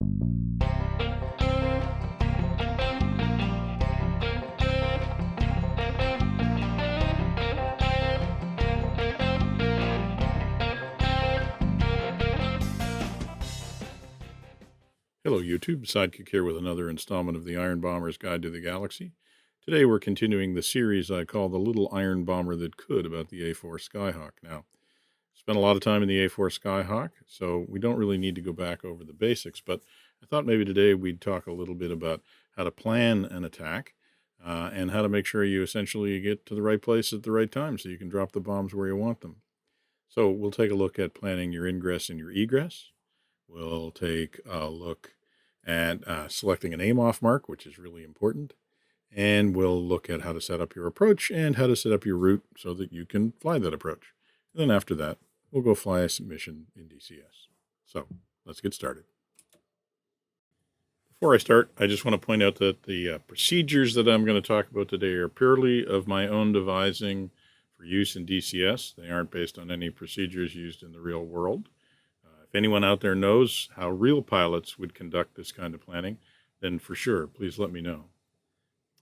Hello YouTube, Sidekick here with another installment of the Iron Bomber's Guide to the Galaxy. Today we're continuing the series I call The Little Iron Bomber That Could about the A-4 Skyhawk. Now, spent a lot of time in the A-4 Skyhawk, so we don't really need to go back over the basics, but I thought maybe today we'd talk a little bit about how to plan an attack and how to make sure you essentially get to the right place at the right time so you can drop the bombs where you want them. So we'll take a look at planning your ingress and your egress. We'll take a look at selecting an aim-off mark, which is really important. And we'll look at how to set up your approach and how to set up your route so that you can fly that approach. And then after that, we'll go fly a mission in DCS. So let's get started. Before I start, I just want to point out that the procedures that I'm going to talk about today are purely of my own devising for use in DCS. They aren't based on any procedures used in the real world. If anyone out there knows how real pilots would conduct this kind of planning, then for sure, please let me know.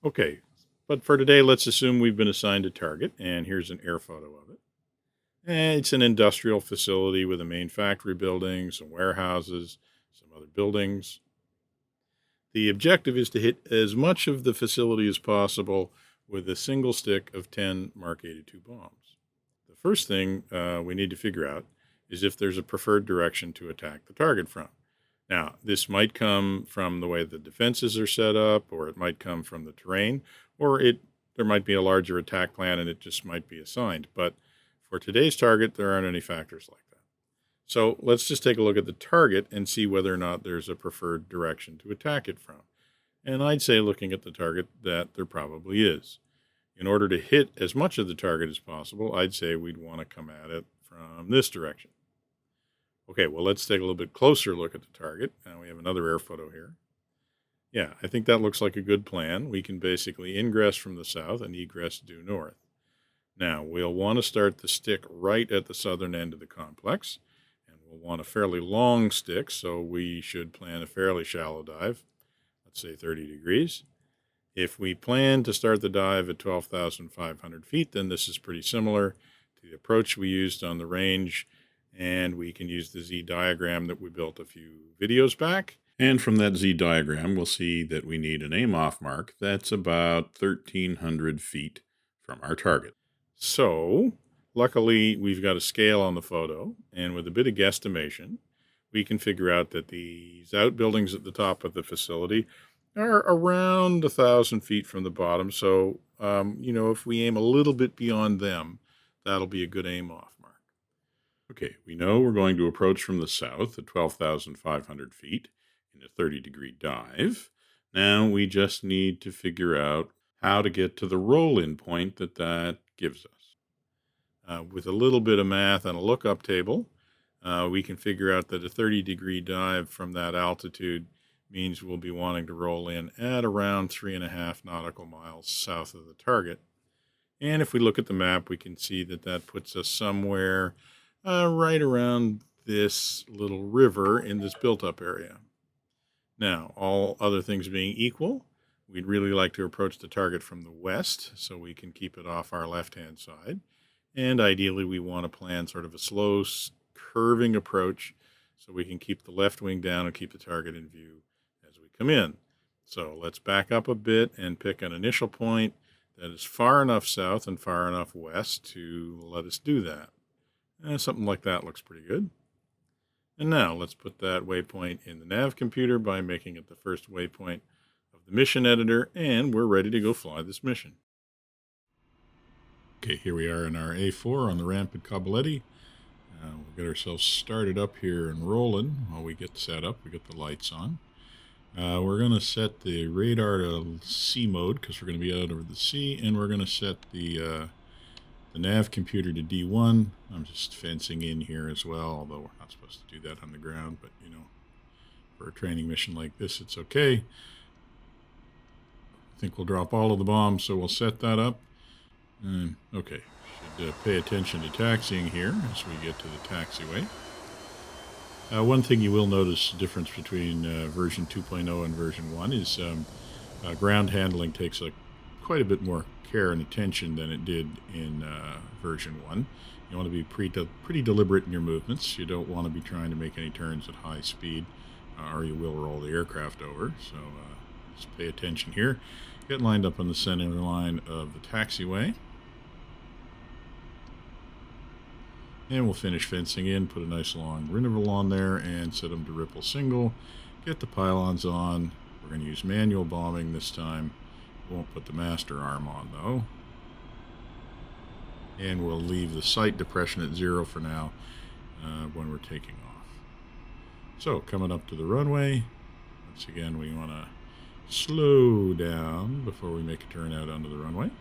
Okay, but for today, let's assume we've been assigned a target, and here's an air photo of it. And it's an industrial facility with a main factory building, some warehouses, some other buildings. The objective is to hit as much of the facility as possible with a single stick of 10 Mark 82 bombs. The first thing we need to figure out is if there's a preferred direction to attack the target from. Now, this might come from the way the defenses are set up, or it might come from the terrain, or there might be a larger attack plan and it just might be assigned. But for today's target, there aren't any factors like that. So let's just take a look at the target and see whether or not there's a preferred direction to attack it from. And I'd say, looking at the target, that there probably is. In order to hit as much of the target as possible, I'd say we'd want to come at it from this direction. Okay, well, let's take a little bit closer look at the target. Now we have another air photo here. Yeah, I think that looks like a good plan. We can basically ingress from the south and egress due north. Now, we'll want to start the stick right at the southern end of the complex, and we'll want a fairly long stick, so we should plan a fairly shallow dive, let's say 30 degrees. If we plan to start the dive at 12,500 feet, then this is pretty similar to the approach we used on the range, and we can use the Z diagram that we built a few videos back. And from that Z diagram, we'll see that we need an aim-off mark that's about 1,300 feet from our target. So, luckily, we've got a scale on the photo, and with a bit of guesstimation, we can figure out that these outbuildings at the top of the facility are around 1,000 feet from the bottom. So, if we aim a little bit beyond them, that'll be a good aim-off mark. Okay, we know we're going to approach from the south at 12,500 feet in a 30-degree dive. Now we just need to figure out how to get to the roll-in point that gives us. With a little bit of math and a lookup table, we can figure out that a 30-degree dive from that altitude means we'll be wanting to roll in at around 3.5 nautical miles south of the target. And if we look at the map, we can see that puts us somewhere right around this little river in this built-up area. Now, all other things being equal, we'd really like to approach the target from the west so we can keep it off our left-hand side. And ideally, we want to plan sort of a slow, curving approach so we can keep the left wing down and keep the target in view as we come in. So let's back up a bit and pick an initial point that is far enough south and far enough west to let us do that. Something like that looks pretty good. And now let's put that waypoint in the nav computer by making it the first waypoint of the mission editor, and we're ready to go fly this mission. Okay, here we are in our A4 on the ramp at Cabaletti. We'll get ourselves started up here and rolling while we get set up. We get the lights on. We're going to set the radar to sea mode because we're going to be out over the sea, and we're going to set the nav computer to D1. I'm just fencing in here as well, although we're not supposed to do that on the ground, but for a training mission like this, it's okay. I think we'll drop all of the bombs, so we'll set that up. Okay, should pay attention to taxiing here as we get to the taxiway. One thing you will notice the difference between version 2.0 and version 1 is ground handling takes quite a bit more care and attention than it did in version 1. You want to be pretty deliberate in your movements. You don't want to be trying to make any turns at high speed, or you will roll the aircraft over. So just pay attention here. Get lined up on the center line of the taxiway. And we'll finish fencing in, put a nice long interval on there, and set them to ripple single. Get the pylons on. We're going to use manual bombing this time. Won't put the master arm on, though. And we'll leave the sight depression at 0 for now when we're taking off. So, coming up to the runway. Once again, we want to slow down before we make a turn out onto the runway.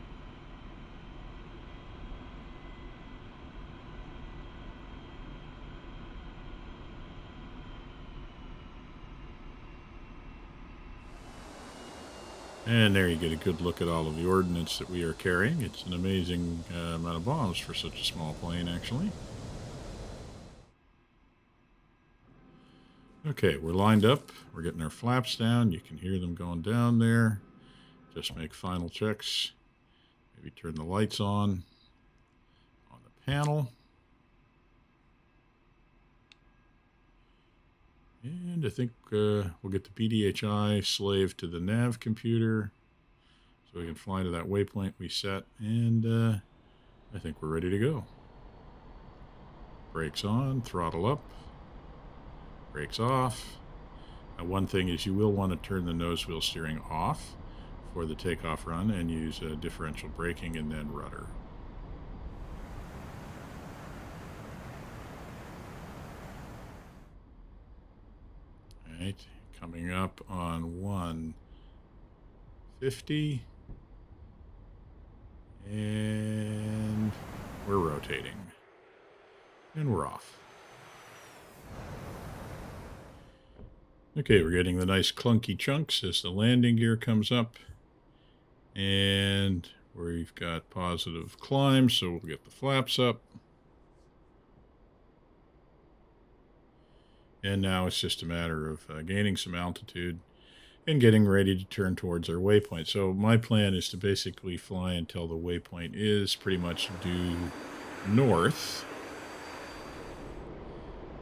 And there you get a good look at all of the ordnance that we are carrying. It's an amazing amount of bombs for such a small plane, actually. Okay, we're lined up. We're getting our flaps down. You can hear them going down there. Just make final checks. Maybe turn the lights on the panel. And I think we'll get the PDHI slave to the nav computer so we can fly to that waypoint we set. And I think we're ready to go. Brakes on, throttle up, brakes off. Now, one thing is you will want to turn the nose wheel steering off for the takeoff run and use differential braking and then rudder. Right, coming up on 150, and we're rotating, and we're off. Okay, we're getting the nice clunky chunks as the landing gear comes up, and we've got positive climb, so we'll get the flaps up. And now it's just a matter of gaining some altitude and getting ready to turn towards our waypoint. So my plan is to basically fly until the waypoint is pretty much due north.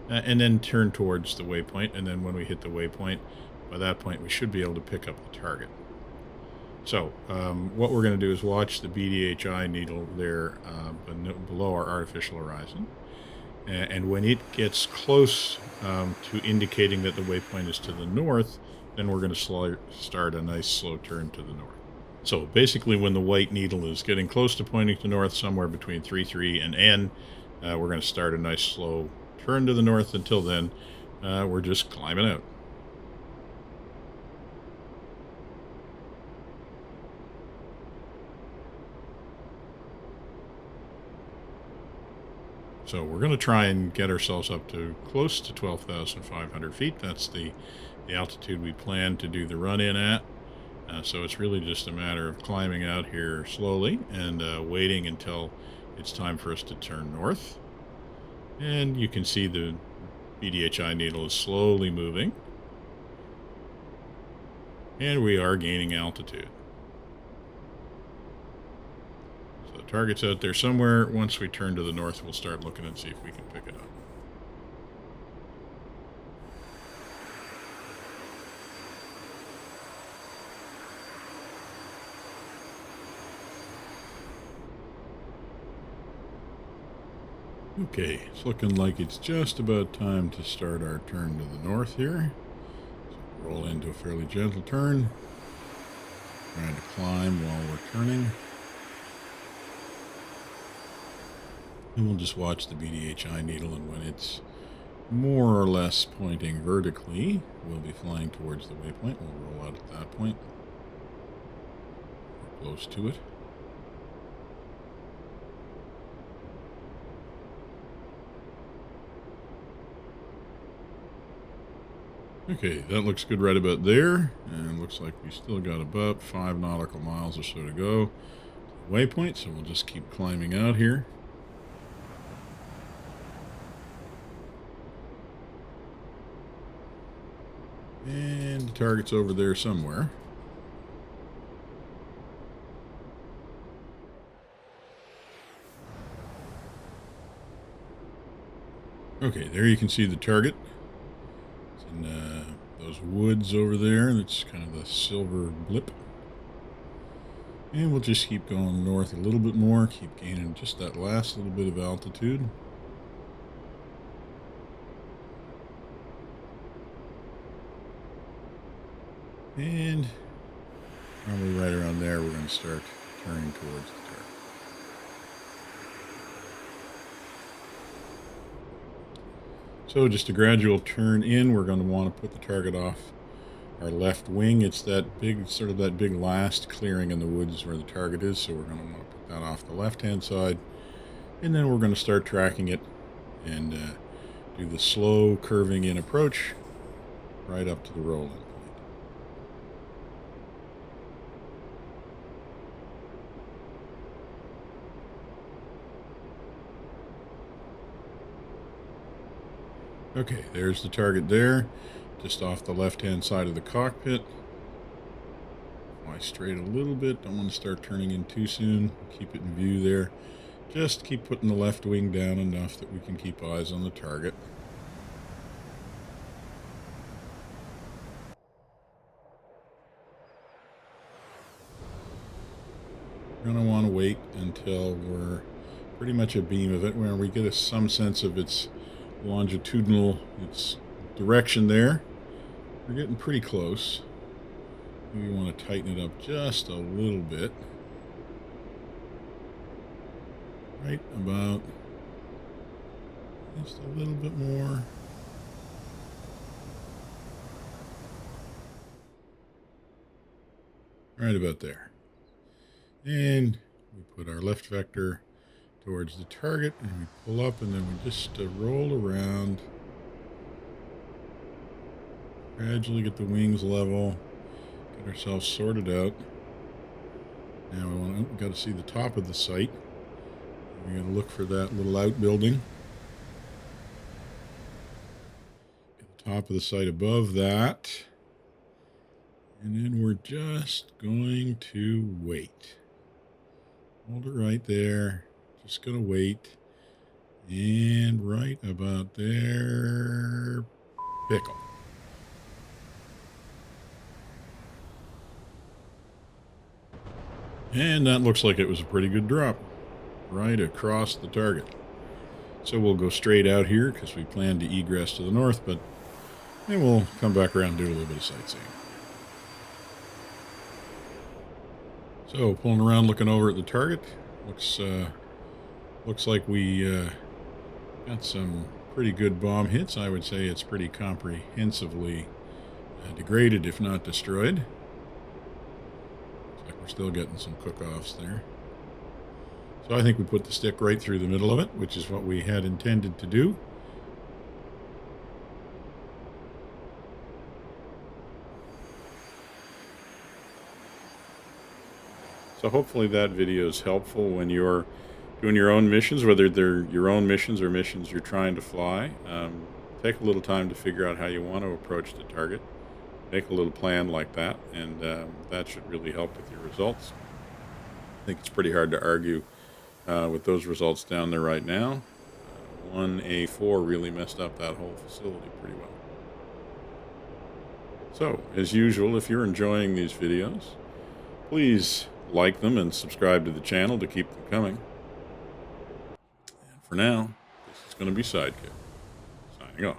And then turn towards the waypoint. And then when we hit the waypoint, by that point we should be able to pick up the target. So what we're going to do is watch the BDHI needle there below our artificial horizon. And when it gets close to indicating that the waypoint is to the north, then we're going to start a nice slow turn to the north. So basically when the white needle is getting close to pointing to north, somewhere between 3 and N, we're going to start a nice slow turn to the north. Until then, we're just climbing out. So we're going to try and get ourselves up to close to 12,500 feet. That's the altitude we plan to do the run-in at. So it's really just a matter of climbing out here slowly and waiting until it's time for us to turn north. And you can see the BDHI needle is slowly moving. And we are gaining altitude. Target's out there somewhere. Once we turn to the north, we'll start looking and see if we can pick it up. Okay, it's looking like it's just about time to start our turn to the north here. So roll into a fairly gentle turn. Trying to climb while we're turning. And we'll just watch the BDHI needle, and when it's more or less pointing vertically, we'll be flying towards the waypoint. We'll roll out at that point. We're close to it. Okay, that looks good right about there. And looks like we still got about 5 nautical miles or so to go to the waypoint, so we'll just keep climbing out here. And the target's over there somewhere. Okay, there you can see the target. It's in those woods over there. That's kind of the silver blip. And we'll just keep going north a little bit more. Keep gaining just that last little bit of altitude. And probably right around there, we're going to start turning towards the target. So just a gradual turn in. We're going to want to put the target off our left wing. It's that big, sort of that big last clearing in the woods where the target is. So we're going to want to put that off the left-hand side. And then we're going to start tracking it and do the slow curving in approach right up to the roll-in point. Okay, there's the target there, just off the left-hand side of the cockpit. Fly straight a little bit. Don't want to start turning in too soon. Keep it in view there. Just keep putting the left wing down enough that we can keep eyes on the target. We're going to want to wait until we're pretty much abeam of it, where we get some sense of its longitudinal, its direction there. We're getting pretty close. We want to tighten it up just a little bit. Right about just a little bit more. Right about there. And we put our left vector towards the target, and we pull up, and then we just roll around. Gradually get the wings level, get ourselves sorted out. Now we got to see the top of the site. We're going to look for that little outbuilding. Get the top of the site above that. And then we're just going to wait. Hold it right there. Just going to wait. And right about there, pickle. And that looks like it was a pretty good drop. Right across the target. So we'll go straight out here because we plan to egress to the north, but then we'll come back around and do a little bit of sightseeing. So pulling around, looking over at the target. Looks like we got some pretty good bomb hits. I would say it's pretty comprehensively degraded, if not destroyed. Looks like we're still getting some cook-offs there. So I think we put the stick right through the middle of it, which is what we had intended to do. So hopefully that video is helpful when you're doing your own missions, whether they're your own missions or missions you're trying to fly. Take a little time to figure out how you want to approach the target. Make a little plan like that, and that should really help with your results. I think it's pretty hard to argue with those results down there right now. One A-4 really messed up that whole facility pretty well. So, as usual, if you're enjoying these videos, please like them and subscribe to the channel to keep them coming. And for now, this is going to be Sidekick, signing off.